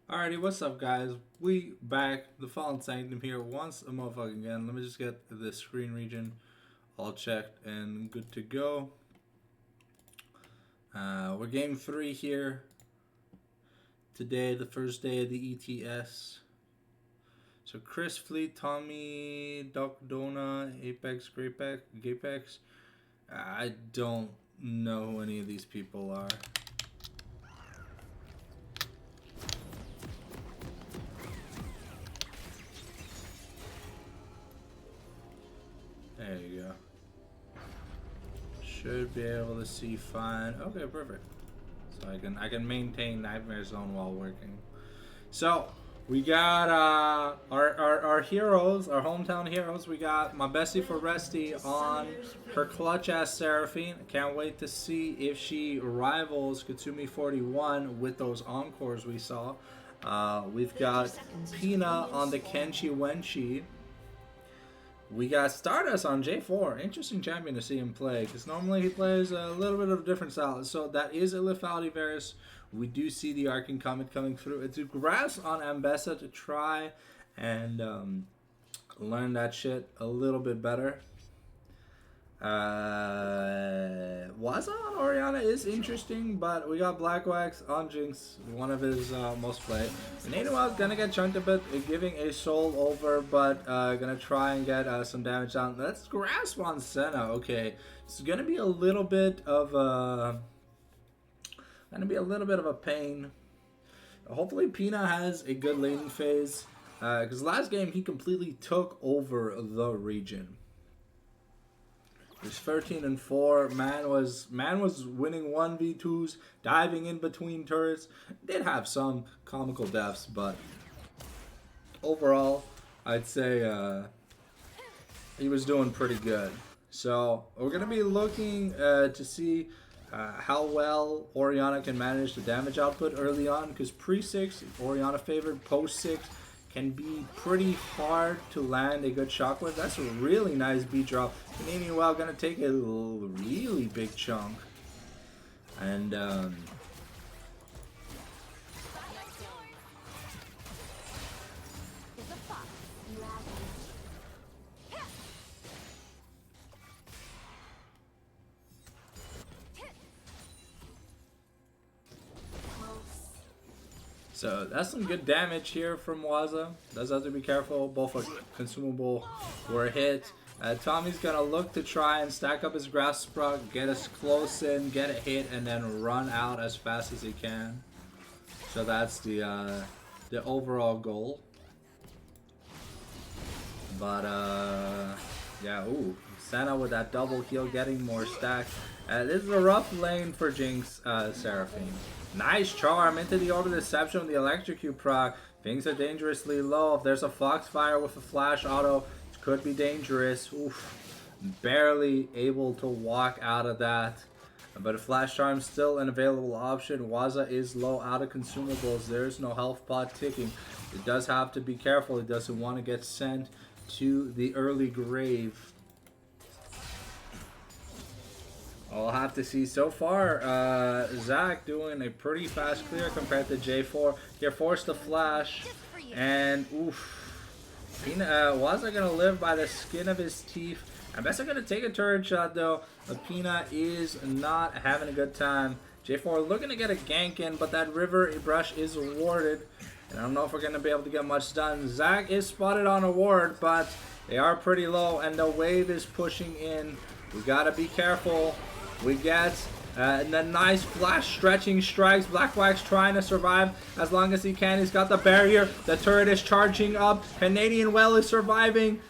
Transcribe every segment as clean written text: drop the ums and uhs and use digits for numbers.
Alrighty, what's up, guys? We back, the Fallen Sanctum here once a motherfucking again. Let me just get the screen region all checked and good to go. We're game 3 here today, the first day of the ETS. So Chris Fleet, Tommy, Doc Dona, Apex, Gapex. I don't know who any of these people are. There you go. Should be able to see fine. Okay, perfect. So I can maintain Nightmare Zone while working. So we got our heroes, our hometown heroes. We got my bestie for Resty on her clutch ass Seraphine. Can't wait to see if she rivals Katsumi 41 with those encores we saw. We've got Pina on the Kenshi Wenshi. We got Stardust on J4. Interesting champion to see him play, because normally he plays a little bit of a different style. So that is a lethality Varus. We do see the Arcane Comet coming through. It's a grass on Ambessa to try and learn that shit a little bit better. Waza on Oriana is interesting, but we got Black Wax on Jinx, one of his most played. Nanua's gonna get chunked a bit, giving a soul over, but gonna try and get some damage down. Let's grasp on Senna. Okay, it's gonna be a little bit of a pain. Hopefully Pina has a good laning phase, because last game he completely took over the region. He's 13-4. Man was winning 1v2s, diving in between turrets. Did have some comical deaths, but overall, I'd say he was doing pretty good. So we're gonna be looking to see how well Oriana can manage the damage output early on, because pre-6, Oriana favored, post-6 can be pretty hard to land a good shockwave. That's a really nice beat drop. Canadian Well gonna take a really big chunk. And so that's some good damage here from Waza. Does have to be careful. Both a consumable were hit. Tommy's gonna look to try and stack up his grass sprout, get us close in, get a hit, and then run out as fast as he can. So that's the overall goal. But yeah, ooh, Senna with that double heal, getting more stacks. This is a rough lane for Jinx Seraphine. Nice charm into the Order Deception with the Electrocute proc. Things are dangerously low. If there's a Foxfire with a flash auto, it could be dangerous. Oof. Barely able to walk out of that. But a Flash Charm still an available option. Waza is low out of consumables. There's no health pot ticking. It does have to be careful. It doesn't want to get sent to the early grave. I'll have to see. So far, Zach doing a pretty fast clear compared to J4. You're forced to flash, and oof. Waza gonna live by the skin of his teeth. Ambessa gonna take a turret shot though. Pina is not having a good time. J4 looking to get a gank in, but that river brush is awarded. And I don't know if we're gonna be able to get much done. Zach is spotted on a ward, but they are pretty low, and the wave is pushing in. We gotta be careful. We get the nice flash stretching strikes. Black Wax trying to survive as long as he can. He's got the barrier. The turret is charging up. Canadian Well is surviving.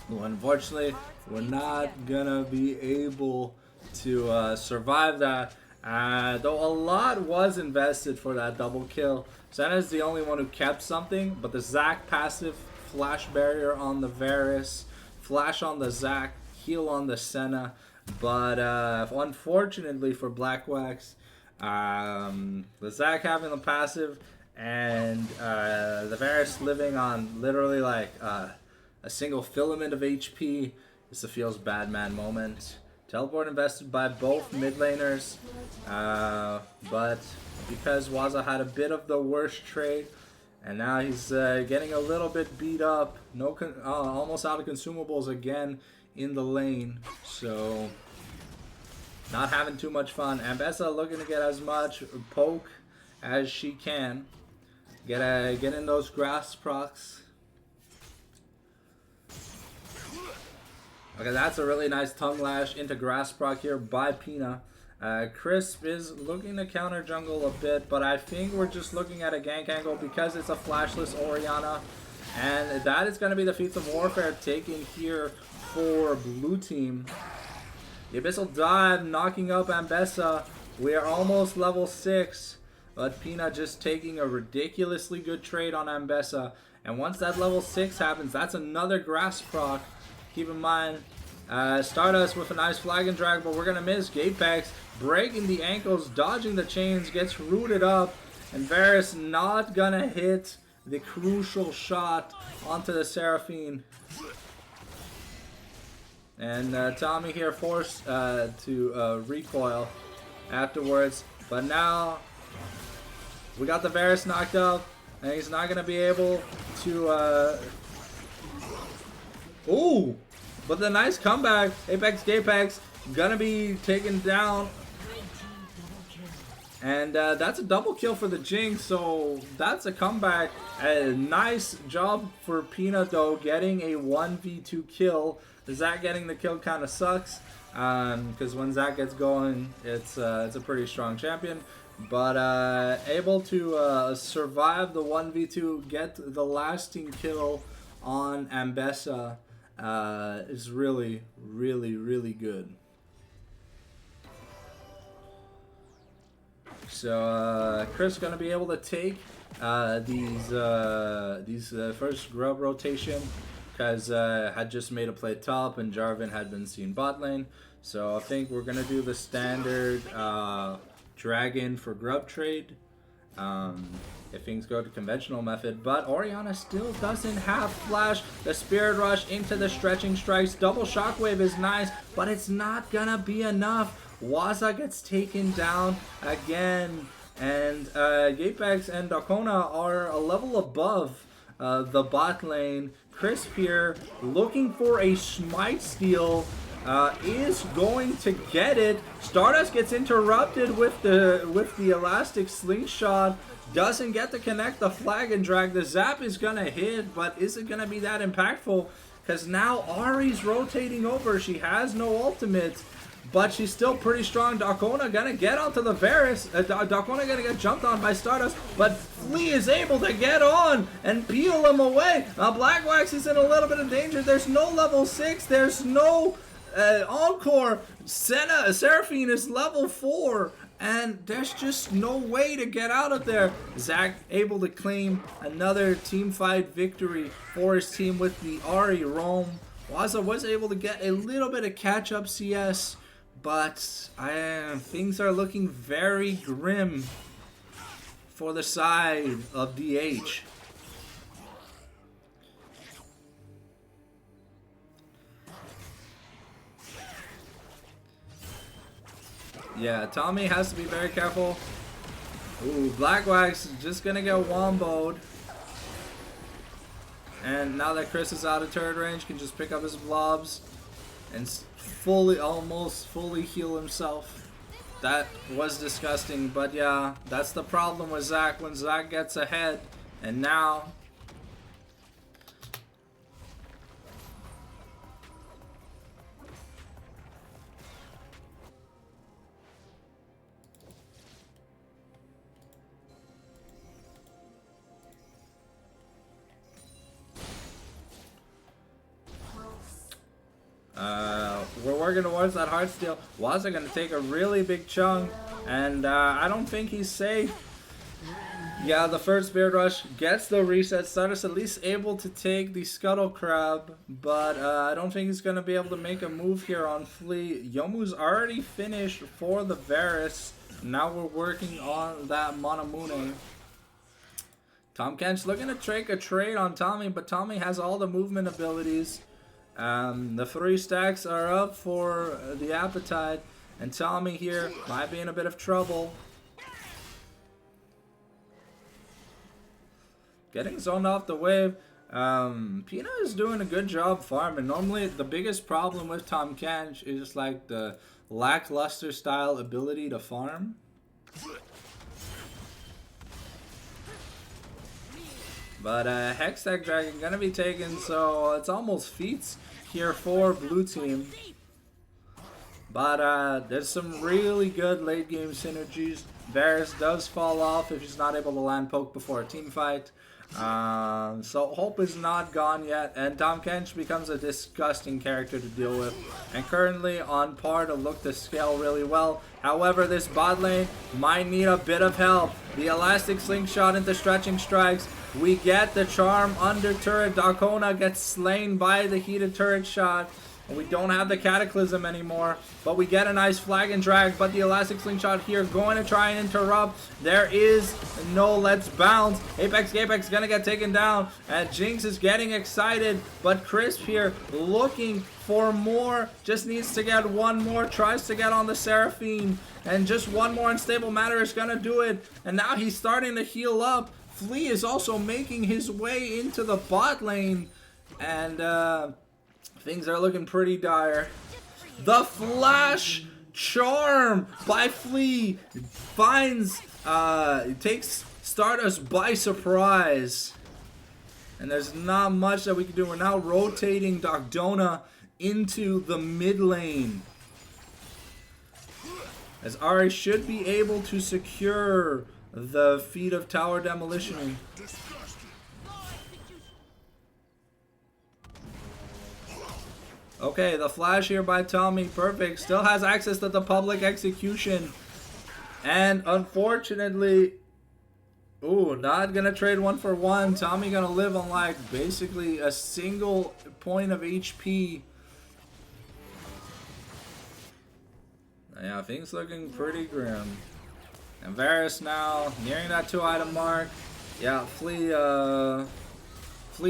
Well, unfortunately, we're not gonna be able to survive that. Though a lot was invested for that double kill. Senna's the only one who kept something, but the Zac passive, flash barrier on the Varus, flash on the Zac, heal on the Senna. But unfortunately for Black Wax, the Zac having the passive and the Varus living on literally like a single filament of HP. It's a feels bad man moment. Teleport invested by both mid laners, but because Waza had a bit of the worst trade, and now he's getting a little bit beat up. Almost out of consumables again in the lane, so not having too much fun. Ambessa looking to get as much poke as she can. Get in those grass procs. Okay, that's a really nice tongue lash into grass proc here by Pina. Crisp is looking to counter jungle a bit, but I think we're just looking at a gank angle because it's a flashless Orianna. And that is going to be the Feats of Warfare taken here for blue team. The Abyssal Dive knocking up Ambessa. We are almost level 6, but Pina just taking a ridiculously good trade on Ambessa. And once that level 6 happens, that's another grass proc. Keep in mind, Stardust with a nice flag and drag, but we're going to miss. Gapex breaking the ankles, dodging the chains, gets rooted up, and Varus not going to hit the crucial shot onto the Seraphine. And Tommy here forced to recoil afterwards, but now we got the Varus knocked up, and he's not going to be able to... Ooh! But the nice comeback, Apex Gapex, gonna be taken down. And that's a double kill for the Jinx, so that's a comeback. A nice job for Pina though, getting a 1v2 kill. Zac getting the kill kind of sucks, because when Zac gets going, it's a pretty strong champion. But able to survive the 1v2, get the lasting kill on Ambessa is really, really, really good. So Chris gonna be able to take these first grub rotation, because had just made a play top and Jarvan had been seen bot lane. So I think we're gonna do the standard dragon for grub trade if things go to conventional method. But Orianna still doesn't have flash. The Spirit Rush into the stretching strikes. Double shockwave is nice, but it's not gonna be enough. Waza gets taken down again, and Gapex and Dakona are a level above the bot lane. Crisp here looking for a smite steal, is going to get it. Stardust gets interrupted with the elastic slingshot, doesn't get to connect the flag and drag. The zap is gonna hit, but is it gonna be that impactful? Because now Ahri's rotating over. She has no ultimate, but she's still pretty strong. Dakona gonna get onto the Varus. Dakona gonna get jumped on by Stardust, but Flea is able to get on and peel him away. Black Wax is in a little bit of danger. There's no level 6. There's no Encore. Seraphine is level 4. And there's just no way to get out of there. Zac able to claim another team fight victory for his team with the Ahri roam. Waza was able to get a little bit of catch-up CS, but things are looking very grim for the side of DH. Yeah, Tommy has to be very careful. Ooh, Black Wax is just gonna get womboed. And now that Chris is out of turret range, can just pick up his blobs and almost fully heal himself. That was disgusting, but yeah, that's the problem with Zac when Zac gets ahead. And now we're working towards that hard steal. Waza gonna take a really big chunk, and I don't think he's safe. Yeah, the first Spirit Rush gets the reset. Stardust at least able to take the Scuttle Crab, but I don't think he's gonna be able to make a move here on Flea. Yomu's already finished for the Varus. Now we're working on that Monamune. Tahm Kench looking to take a trade on Tommy, but Tommy has all the movement abilities. The 3 stacks are up for the appetite, and Tommy here might be in a bit of trouble. Getting zoned off the wave. Pina is doing a good job farming. Normally, the biggest problem with Tahm Kench is like the lackluster style ability to farm. But Hextech Dragon gonna be taken, so it's almost feats here for blue team. But there's some really good late game synergies. Varus does fall off if he's not able to land poke before a team fight. So hope is not gone yet, and Tahm Kench becomes a disgusting character to deal with, and currently on par to look to scale really well. However, this bot lane might need a bit of help. The elastic slingshot into stretching strikes. We get the charm under turret. Darkona gets slain by the heated turret shot. We don't have the Cataclysm anymore, but we get a nice flag and drag, but the elastic slingshot here going to try and interrupt. There is no let's bounce. Apex gonna get taken down, and Jinx is getting excited, but Crisp here looking for more, just needs to get one more, tries to get on the Seraphine, and just one more unstable matter is gonna do it, and now he's starting to heal up. Flea is also making his way into the bot lane, and things are looking pretty dire. The flash charm by Flea finds, takes Stardust by surprise. And there's not much that we can do. We're now rotating Darkona into the mid lane, as Ari should be able to secure the feat of tower demolition. Okay, the flash here by Tommy, perfect. Still has access to the public execution. And unfortunately, ooh, not gonna trade 1 for 1. Tommy gonna live on like basically a single point of HP. Yeah, things looking pretty grim. And Varus now nearing that 2-item mark. Yeah, Flea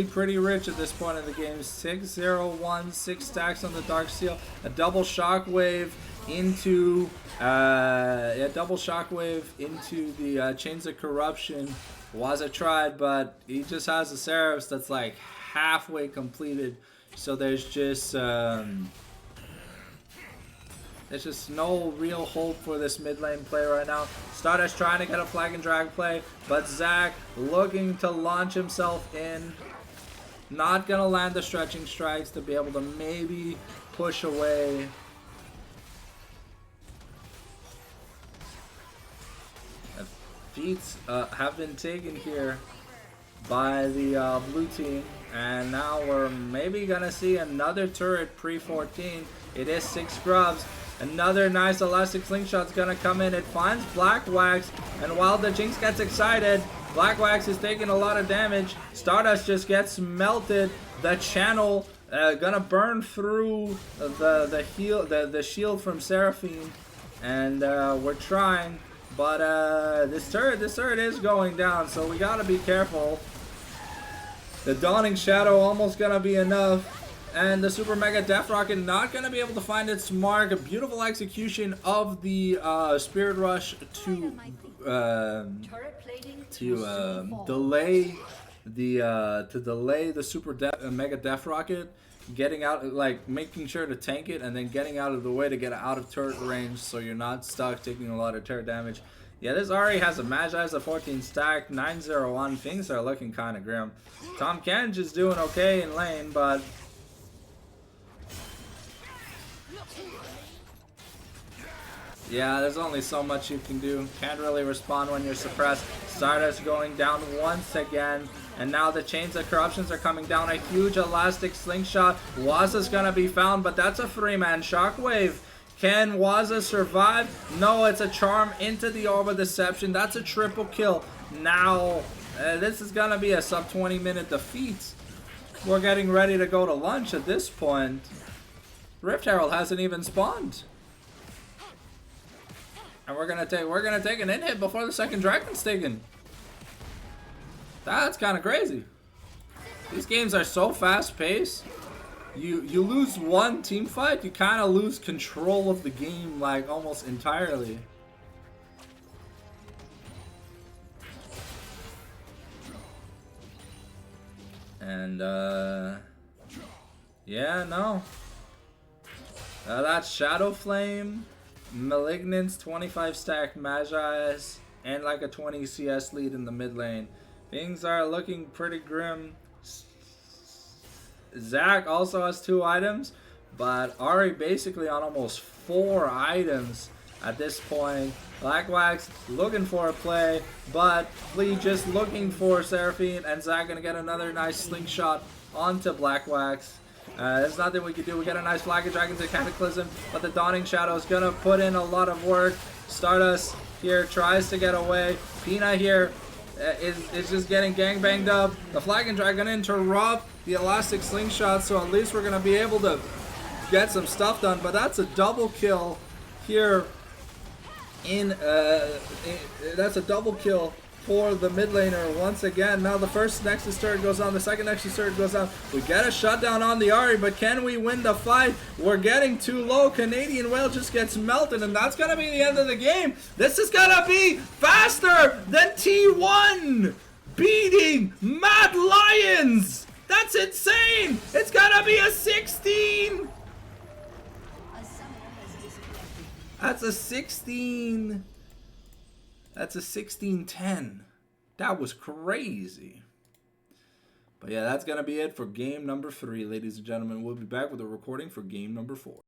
pretty rich at this point in the game. 6-0-1, 6 stacks on the Dark Seal. A double shockwave into the Chains of Corruption. Waza tried, but he just has a Seraphs that's like halfway completed. So there's just no real hope for this mid lane play right now. Stardust trying to get a flag and drag play, but Zac looking to launch himself in. Not gonna land the stretching strikes to be able to maybe push away. Feats have been taken here by the blue team, and now we're maybe gonna see another turret pre-14. It is 6 scrubs. Another nice elastic slingshot's gonna come in. It finds Black Wax, and while the Jinx gets excited, Black Wax is taking a lot of damage. Stardust just gets melted. The channel gonna burn through the shield from Seraphine, and we're trying, but this turret is going down, so we gotta be careful. The Dawning Shadow almost gonna be enough. And the Super Mega Death Rocket not going to be able to find its mark. A beautiful execution of the Spirit Rush to delay the Super Mega Death Rocket, getting out, like making sure to tank it and then getting out of the way to get out of turret range, so you're not stuck taking a lot of turret damage. Yeah, this Ari has a Magi's a 14 stack, 9-0-1. Things are looking kind of grim. Tahm Kench is doing okay in lane, but yeah, there's only so much you can do. Can't really respond when you're suppressed. Stardust going down once again. And now the Chains of Corruptions are coming down. A huge elastic slingshot. Waza's gonna be found, but that's a 3-man shockwave. Can Waza survive? No, it's a charm into the Orb of Deception. That's a triple kill. Now, this is gonna be a sub 20-minute defeat. We're getting ready to go to lunch at this point. Rift Herald hasn't even spawned. And we're gonna take an in hit before the second dragon's taken. That's kind of crazy. These games are so fast-paced. You lose one team fight, you kind of lose control of the game, like, almost entirely. And, yeah, no. That's Shadow Flame, Malignance, 25 stack Magi's, and like a 20 CS lead in the mid lane. Things are looking pretty grim. Zach also has 2 items, but Ari basically on almost 4 items at this point. Blackwax looking for a play, but Flea just looking for Seraphine, and Zach gonna get another nice slingshot onto Blackwax. There's nothing we can do. We get a nice Flag of Dragons and Cataclysm, but the Dawning Shadow is gonna put in a lot of work. Stardust here tries to get away. Pina here is just getting gangbanged up. The Flag and Dragon gonna interrupt the Elastic Slingshot, so at least we're gonna be able to get some stuff done. But that's a double kill here. That's a double kill for the mid laner once again. Now the first Nexus turret goes on, the second Nexus turret goes on. We get a shutdown on the Ahri, but can we win the fight? We're getting too low. Canadian Whale just gets melted, and that's gonna be the end of the game. This is gonna be faster than T1 beating Mad Lions. That's insane. It's gonna be a 16. That's a 16. That's a 16-10. That was crazy. But yeah, that's going to be it for game number 3, ladies and gentlemen. We'll be back with a recording for game number 4.